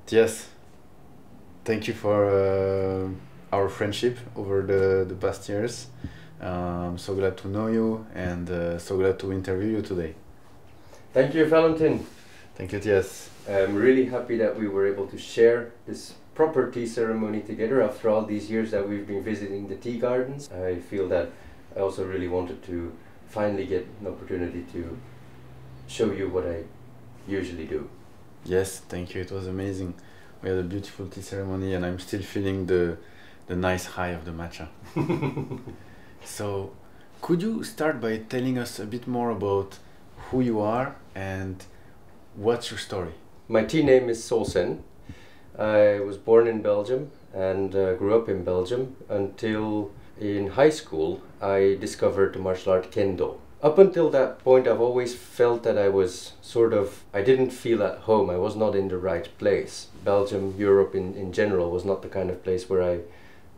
Tyas, thank you for our friendship over the past years. I'm so glad to know you and so glad to interview you today. Thank you, Valentin. Thank you, Tyas. I'm really happy that we were able to share this proper tea ceremony together after all these years that we've been visiting the tea gardens. I feel that I also really wanted to finally get an opportunity to show you what I usually do. Yes, thank you. It was amazing. We had a beautiful tea ceremony and I'm still feeling the nice high of the matcha. So, could you start by telling us a bit more about who you are and what's your story? My tea name is Sōsen. I was born in Belgium and grew up in Belgium until in high school I discovered the martial art kendo. Up until that point I've always felt that I didn't feel at home. I was not in the right place. Belgium, Europe in general was not the kind of place where I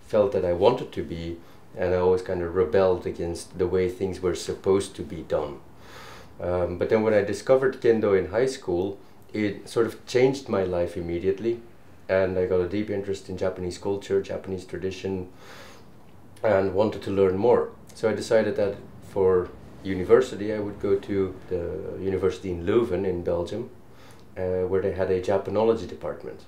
felt that I wanted to be, and I always kind of rebelled against the way things were supposed to be done. But then when I discovered kendo in high school, it sort of changed my life immediately, and I got a deep interest in Japanese culture, Japanese tradition, and wanted to learn more. So I decided that for university I would go to the university in Leuven in Belgium, where they had a Japanology department.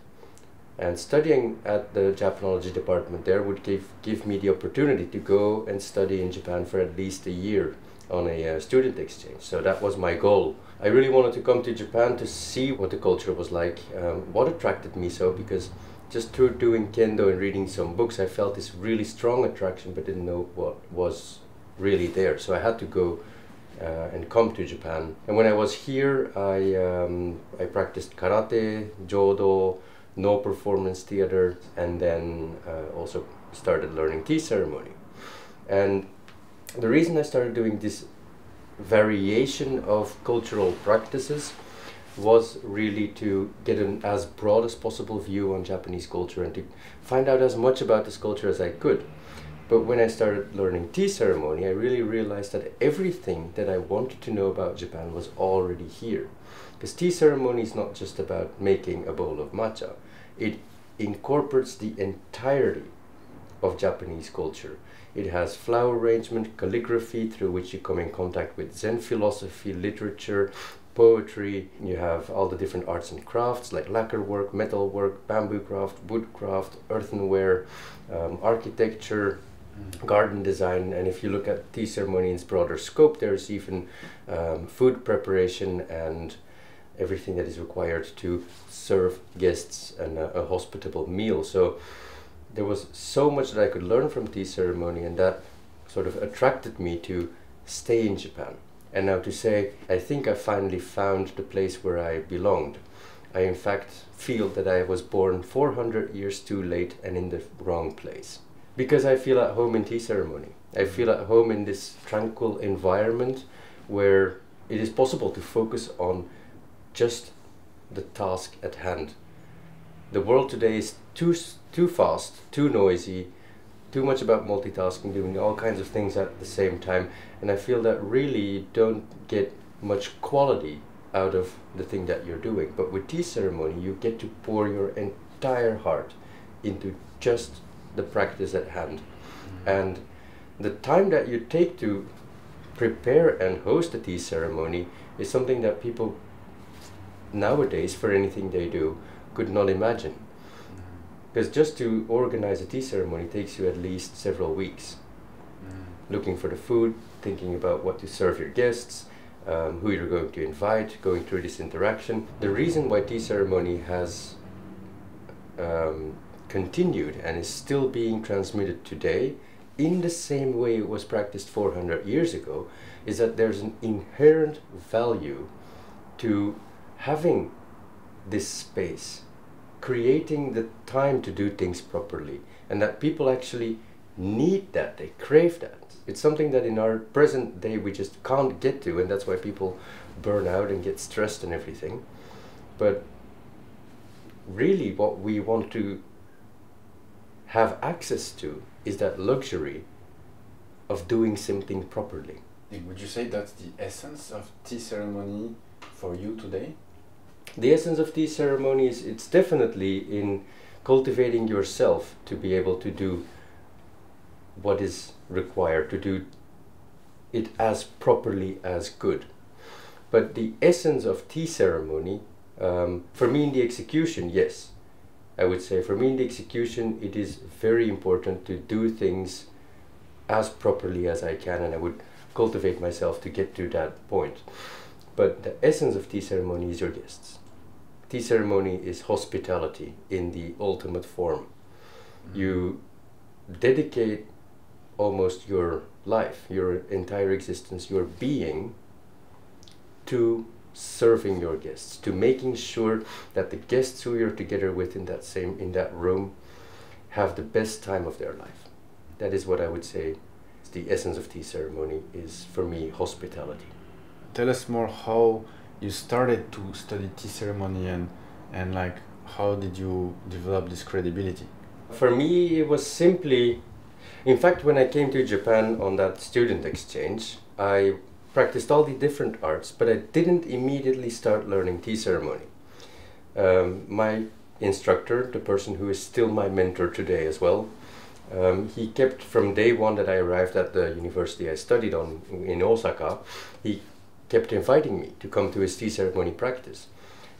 And studying at the Japanology department there would give me the opportunity to go and study in Japan for at least a year on a student exchange. So that was my goal. I really wanted to come to Japan to see what the culture was like. What attracted me so, because just through doing kendo and reading some books I felt this really strong attraction but didn't know what was really there. So I had to go and come to Japan. And when I was here I practiced karate, jodo, no performance theater, and then also started learning tea ceremony. And the reason I started doing this variation of cultural practices was really to get an as broad as possible view on Japanese culture and to find out as much about this culture as I could. But when I started learning tea ceremony, I really realized that everything that I wanted to know about Japan was already here. Because tea ceremony is not just about making a bowl of matcha. It incorporates the entirety of Japanese culture. It has flower arrangement, calligraphy, through which you come in contact with Zen philosophy, literature, poetry. You have all the different arts and crafts like lacquer work, metal work, bamboo craft, wood craft, earthenware, architecture, garden design. And if you look at tea ceremony in its broader scope, there's even food preparation and everything that is required to serve guests and a hospitable meal. So there was so much that I could learn from tea ceremony, and that sort of attracted me to stay in Japan. And now to say, I think I finally found the place where I belonged. I in fact feel that I was born 400 years too late and in the wrong place. Because I feel at home in tea ceremony. I feel at home in this tranquil environment where it is possible to focus on just the task at hand. The world today is too fast, too noisy, too much about multitasking, doing all kinds of things at the same time, and I feel that really you don't get much quality out of the thing that you're doing. But with tea ceremony you get to pour your entire heart into just the practice at hand. And the time that you take to prepare and host a tea ceremony is something that people nowadays, for anything they do, could not imagine. Because just to organize a tea ceremony takes you at least several weeks. Looking for the food, thinking about what to serve your guests, who you're going to invite, going through this interaction. The reason why tea ceremony has continued and is still being transmitted today in the same way it was practiced 400 years ago is that there's an inherent value to having this space, creating the time to do things properly, and that people actually need that, they crave that. It's something that in our present day we just can't get to, and that's why people burn out and get stressed and everything. But really what we want to have access to is that luxury of doing something properly. Would you say that's the essence of tea ceremony for you today? The essence of tea ceremony is it's definitely in cultivating yourself to be able to do what is required, to do it as properly as good. But the essence of tea ceremony, for me in the execution, yes, I would say for me in the execution it is very important to do things as properly as I can, and I would cultivate myself to get to that point. But the essence of tea ceremony is your guests. Tea ceremony is hospitality in the ultimate form. You dedicate almost your life, your entire existence, your being, to serving your guests, to making sure that the guests who you're together with in that room have the best time of their life. That is what I would say is the essence of tea ceremony, is for me hospitality. Tell us more how you started to study tea ceremony, and like how did you develop this credibility? For me it was simply, in fact when I came to Japan on that student exchange, I practiced all the different arts, but I didn't immediately start learning tea ceremony. My instructor, the person who is still my mentor today as well, he kept from day one that I arrived at the university I studied on in Osaka, he kept inviting me to come to his tea ceremony practice.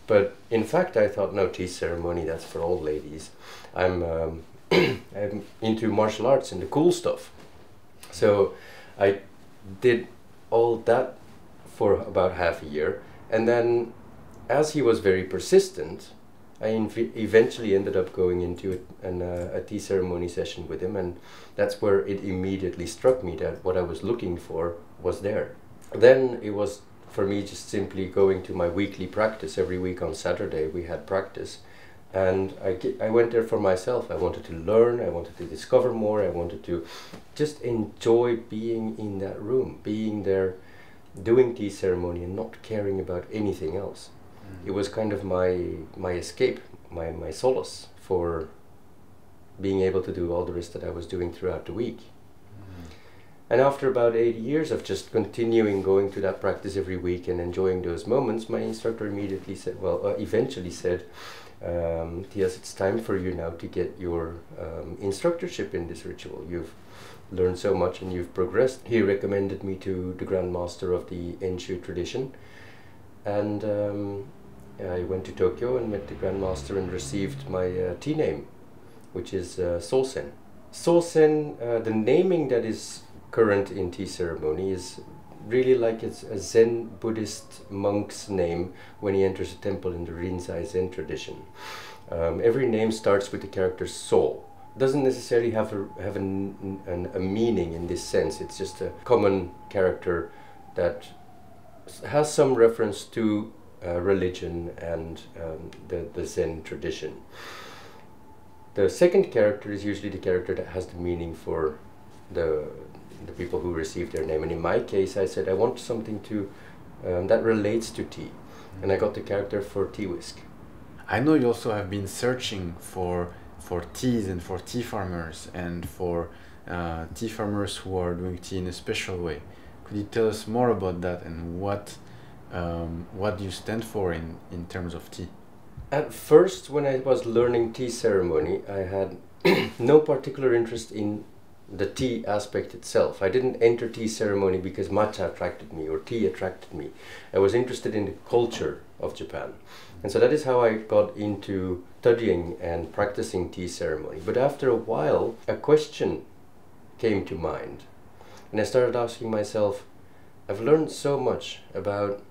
But in fact I thought, no, tea ceremony, that's for old ladies. I'm into martial arts and the cool stuff. So I did all that for about half a year, and then as he was very persistent, I eventually ended up going into a tea ceremony session with him, and that's where it immediately struck me that what I was looking for was there. Then it was for me just simply going to my weekly practice. Every week on Saturday we had practice, and I went there for myself. I wanted to learn, I wanted to discover more, I wanted to just enjoy being in that room, being there, doing tea ceremony and not caring about anything else. It was kind of my escape, my solace for being able to do all the rest that I was doing throughout the week. And after about 8 years of just continuing going to that practice every week and enjoying those moments, my instructor immediately said, well, eventually said, Tyas, it's time for you now to get your instructorship in this ritual. You've learned so much and you've progressed. He recommended me to the Grand Master of the Enshu tradition, and I went to Tokyo and met the Grand Master and received my tea name, which is Sōsen. Sōsen, the naming that is current in tea ceremony is really like it's a Zen Buddhist monk's name when he enters a temple in the Rinzai Zen tradition. Every name starts with the character So. Doesn't necessarily have a meaning in this sense. It's just a common character that has some reference to religion and the Zen tradition. The second character is usually the character that has the meaning for the people who receive their name. And in my case, I said I want something to that relates to tea, and I got the character for tea whisk. I know you also have been searching for teas and for tea farmers and for tea farmers who are doing tea in a special way. Could you tell us more about that, and what do you stand for in terms of tea? At first, when I was learning tea ceremony, I had no particular interest in the tea aspect itself. I didn't enter tea ceremony because matcha attracted me or tea attracted me. I was interested in the culture of Japan. And so that is how I got into studying and practicing tea ceremony. But after a while, a question came to mind. And I started asking myself, I've learned so much about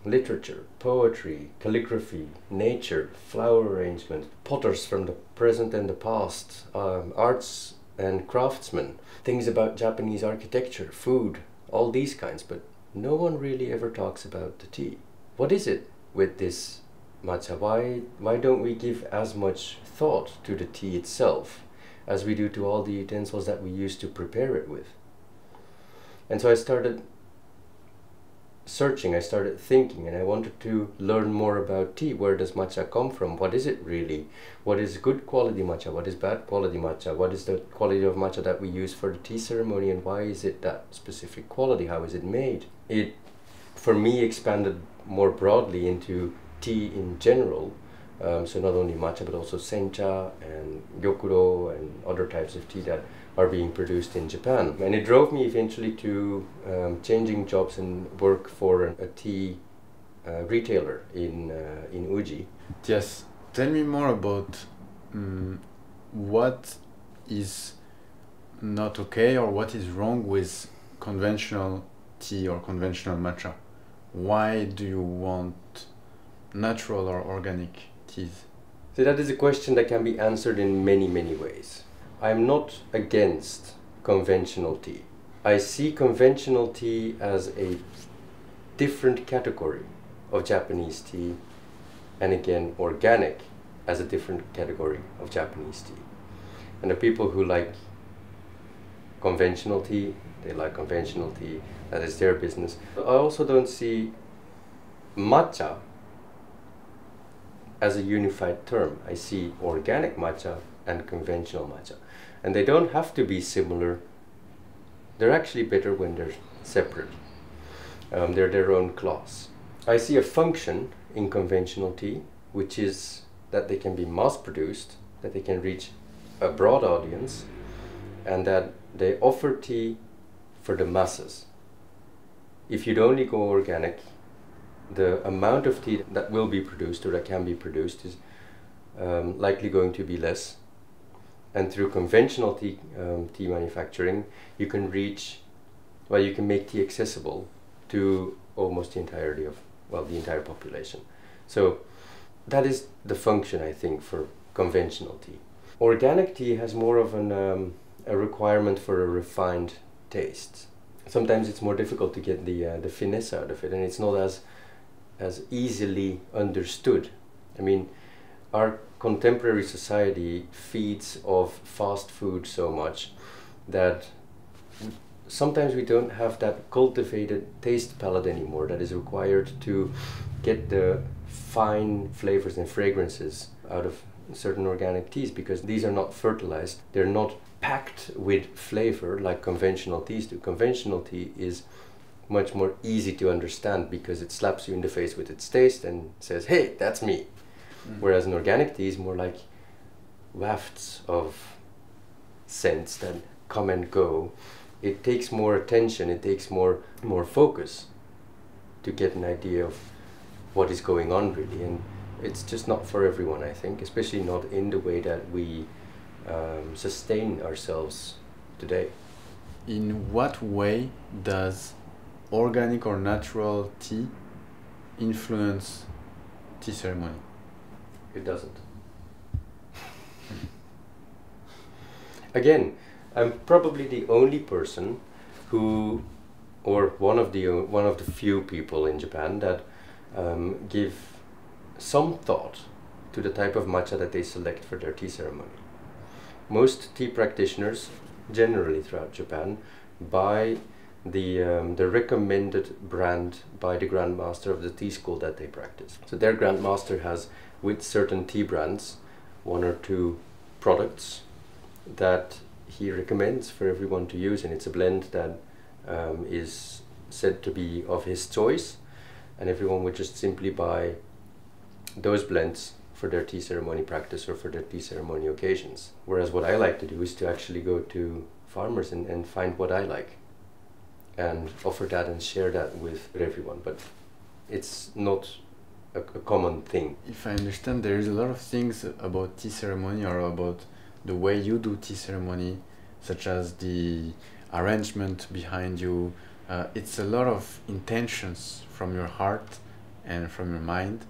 literature, poetry, calligraphy, nature, flower arrangement, potters from the present and the past, arts and craftsmen, things about Japanese architecture, food, all these kinds, but no one really ever talks about the tea. What is it with this matcha? Why don't we give as much thought to the tea itself as we do to all the utensils that we use to prepare it with? And so I started searching, I started thinking, and I wanted to learn more about tea. Where does matcha come from? What is it really? What is good quality matcha? What is bad quality matcha? What is the quality of matcha that we use for the tea ceremony, and why is it that specific quality? How is it made? It, for me, expanded more broadly into tea in general, so not only matcha but also sencha and gyokuro and other types of tea that are being produced in Japan. And it drove me eventually to changing jobs and work for a tea retailer in Uji. Yes, tell me more about what is not okay or what is wrong with conventional tea or conventional matcha. Why do you want natural or organic teas? So that is a question that can be answered in many, many ways. I'm not against conventional tea. I see conventional tea as a different category of Japanese tea, and again, organic as a different category of Japanese tea. And the people who like conventional tea, they like conventional tea, that is their business. I also don't see matcha as a unified term. I see organic matcha and conventional matcha. And they don't have to be similar. They're actually better when they're separate. They're their own class. I see a function in conventional tea, which is that they can be mass-produced, that they can reach a broad audience, and that they offer tea for the masses. If you'd only go organic, the amount of tea that will be produced or that can be produced is likely going to be less. And through conventional tea manufacturing, you can you can make tea accessible to almost the entirety of, the entire population. So that is the function, I think, for conventional tea. Organic tea has more of a requirement for a refined taste. Sometimes it's more difficult to get the finesse out of it, and it's not as easily understood. I mean, our contemporary society feeds off fast food so much that sometimes we don't have that cultivated taste palette anymore that is required to get the fine flavors and fragrances out of certain organic teas, because these are not fertilized. They're not packed with flavor like conventional teas do. Conventional tea is much more easy to understand because it slaps you in the face with its taste and says, hey, that's me. Whereas an organic tea is more like wafts of scents that come and go. It takes more attention, it takes more focus to get an idea of what is going on really. And it's just not for everyone, I think, especially not in the way that we sustain ourselves today. In what way does organic or natural tea influence tea ceremony? It doesn't. Again, I'm probably the only person who, or one of the few people in Japan that give some thought to the type of matcha that they select for their tea ceremony. Most tea practitioners, generally throughout Japan, buy the recommended brand by the grandmaster of the tea school that they practice. So their grandmaster has, with certain tea brands, one or two products that he recommends for everyone to use, and it's a blend that is said to be of his choice, and everyone would just simply buy those blends for their tea ceremony practice or for their tea ceremony occasions. Whereas what I like to do is to actually go to farmers and find what I like and offer that and share that with everyone. But it's not a common thing. If I understand, there is a lot of things about tea ceremony or about the way you do tea ceremony, such as the arrangement behind you. It's a lot of intentions from your heart and from your mind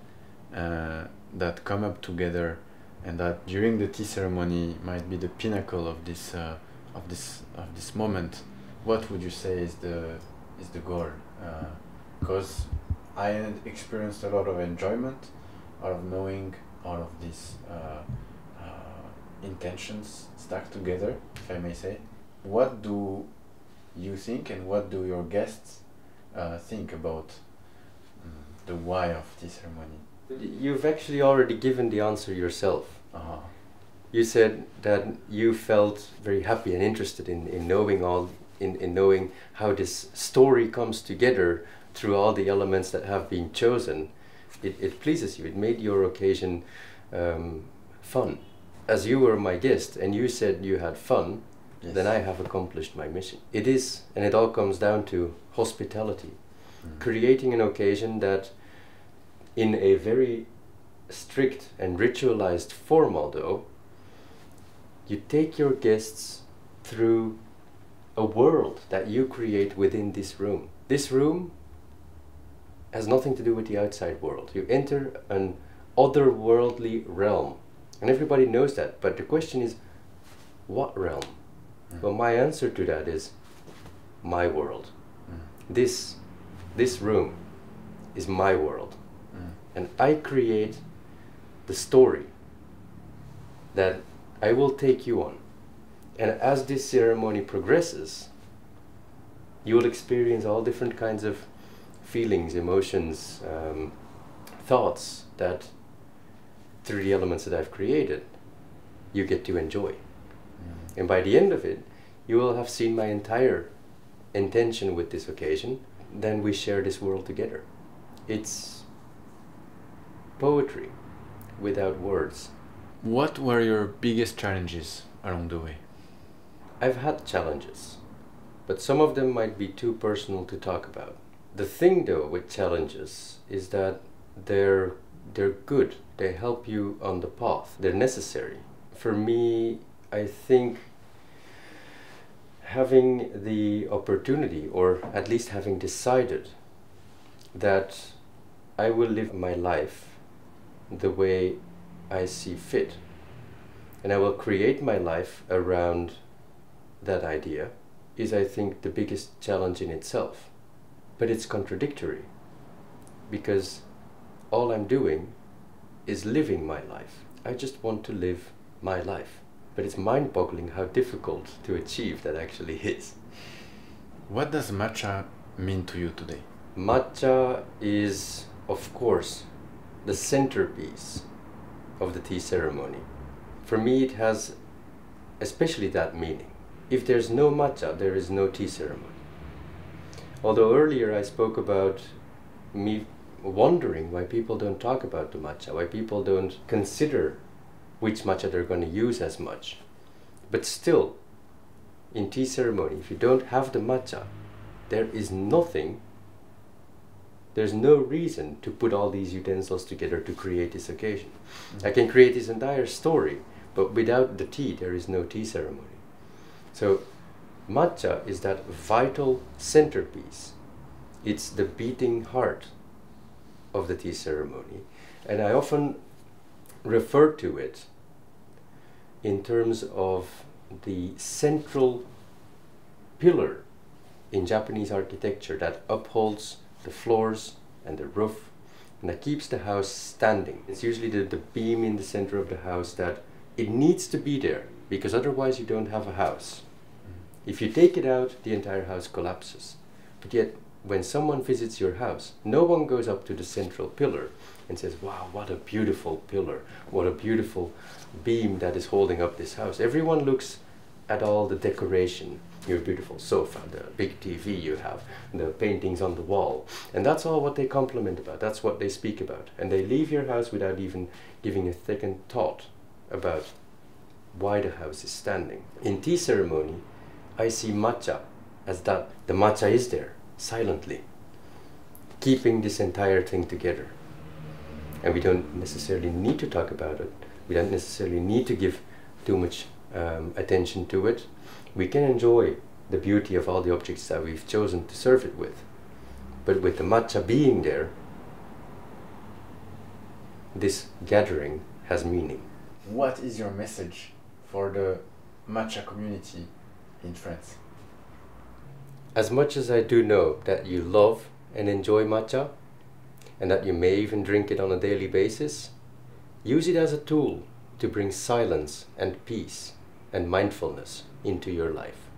that come up together, and that during the tea ceremony might be the pinnacle of this moment. What would you say is the goal? Because I experienced a lot of enjoyment out of knowing all of these intentions stacked together, if I may say. What do you think, and what do your guests think about the why of tea ceremony? You've actually already given the answer yourself. You said that you felt very happy and interested in knowing how this story comes together through all the elements that have been chosen It pleases you. It made your occasion fun. As you were my guest and you said you had fun, yes, then I have accomplished my mission. It is, and it all comes down to hospitality. Creating an occasion that, in a very strict and ritualized form, although, you take your guests through a world that you create within this room. This room has nothing to do with the outside world. You enter an otherworldly realm, and everybody knows that, but the question is, what realm? Well, my answer to that is my world. This room is my world, and I create the story that I will take you on. And as this ceremony progresses, you will experience all different kinds of feelings, emotions, thoughts that, through the elements that I've created, you get to enjoy. And by the end of it, you will have seen my entire intention with this occasion. Then we share this world together. It's poetry without words. What were your biggest challenges along the way? I've had challenges, but some of them might be too personal to talk about. The thing though with challenges is that they're good. They help you on the path. They're necessary. For me, I think having the opportunity, or at least having decided that I will live my life the way I see fit, and I will create my life around that idea, is, I think, the biggest challenge in itself. But it's contradictory, because all I'm doing is living my life. I just want to live my life. But it's mind-boggling how difficult to achieve that actually is. What does matcha mean to you today? Matcha is, of course, the centerpiece of the tea ceremony. For me, it has especially that meaning. If there's no matcha, there is no tea ceremony. Although earlier I spoke about me wondering why people don't talk about the matcha, why people don't consider which matcha they're going to use as much. But still, in tea ceremony, if you don't have the matcha, there is nothing, there's no reason to put all these utensils together to create this occasion. I can create this entire story, but without the tea, there is no tea ceremony. So matcha is that vital centerpiece. It's the beating heart of the tea ceremony. And I often refer to it in terms of the central pillar in Japanese architecture that upholds the floors and the roof and that keeps the house standing. It's usually the beam in the center of the house that it needs to be there, because otherwise you don't have a house. If you take it out, the entire house collapses. But yet, when someone visits your house, no one goes up to the central pillar and says, wow, what a beautiful pillar, what a beautiful beam that is holding up this house. Everyone looks at all the decoration, your beautiful sofa, the big TV you have, the paintings on the wall. And that's all what they compliment about, that's what they speak about. And they leave your house without even giving a second thought about why the house is standing. In tea ceremony, I see matcha as that. The matcha is there, silently, keeping this entire thing together. And we don't necessarily need to talk about it. We don't necessarily need to give too much attention to it. We can enjoy the beauty of all the objects that we've chosen to serve it with. But with the matcha being there, this gathering has meaning. What is your message for the matcha community in France? As much as I do know that you love and enjoy matcha, and that you may even drink it on a daily basis, use it as a tool to bring silence and peace and mindfulness into your life.